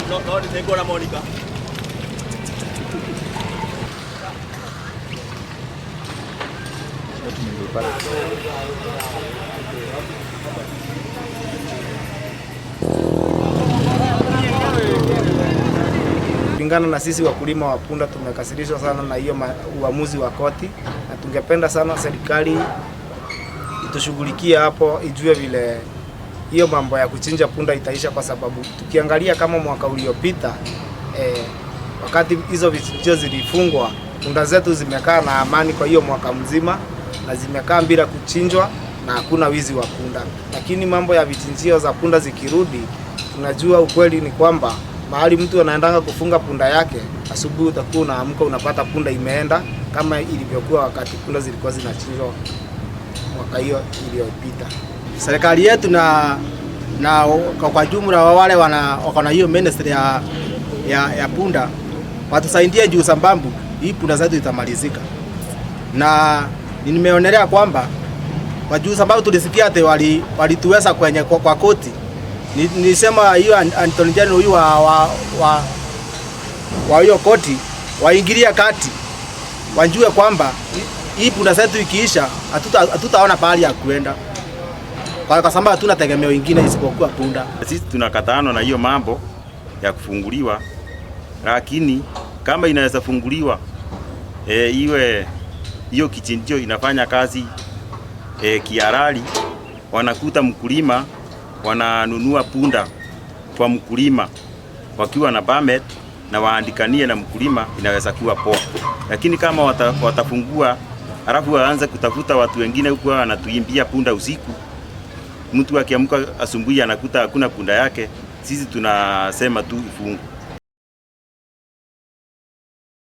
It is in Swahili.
No, tengo la Mónica. Kulingana na sisi wakulima wa punda tumekasirishwa sana na hiyo uamuzi wa koti, na tungependa sana serikali itushughulikie hapo, ijue vile hiyo mambo ya kuchinja punda itaisha, kwa sababu tukiangalia kama mwaka uliopita wakati hizo vichinjio zilifungwa, punda zetu zimekaa na amani kwa hiyo mwaka mzima na zimekaa bila kuchinjwa na hakuna wizi wa punda. Lakini mambo ya vichinjio za punda zikirudi, tunajua ukweli ni kwamba mahali mtu anaendanga kufunga punda yake, asubuhi utakuwa unaamka unapata punda imeenda, kama ilivyokuwa wakati punda zilikuwa zinachinjwa mwaka hiyo iliyopita. Serikali yetu na kwa jumla wale wako na hiyo ministry ya punda watusaidie juu sambambu hii punda zetu itamalizika. Na nimeonelea kwamba kwa juu sababu tulisikia ate walituweza kwenye kwa koti. Nisema hiyo Anthony General huyu wa hiyo koti waingilia kati, wajue kwamba hii punda zetu ikiisha hatutaona pahali ya kuenda, kwa sababu hatuna tegemeo ingine isipokuwa punda. Sisi tunakatana na hiyo mambo ya kufunguliwa, lakini kama inaweza funguliwa iwe hiyo kichinjio inafanya kazi kihalali, wanakuta mkulima wananunua punda kwa mkulima wakiwa na permit na waandikanie na mkulima, inaweza kuwa poa. Lakini kama watafungua alafu waanze kutafuta watu wengine huko wanatuimbia punda usiku, mtu akiamka asubuhi anakuta hakuna punda yake, sisi tunasema tu ifungu.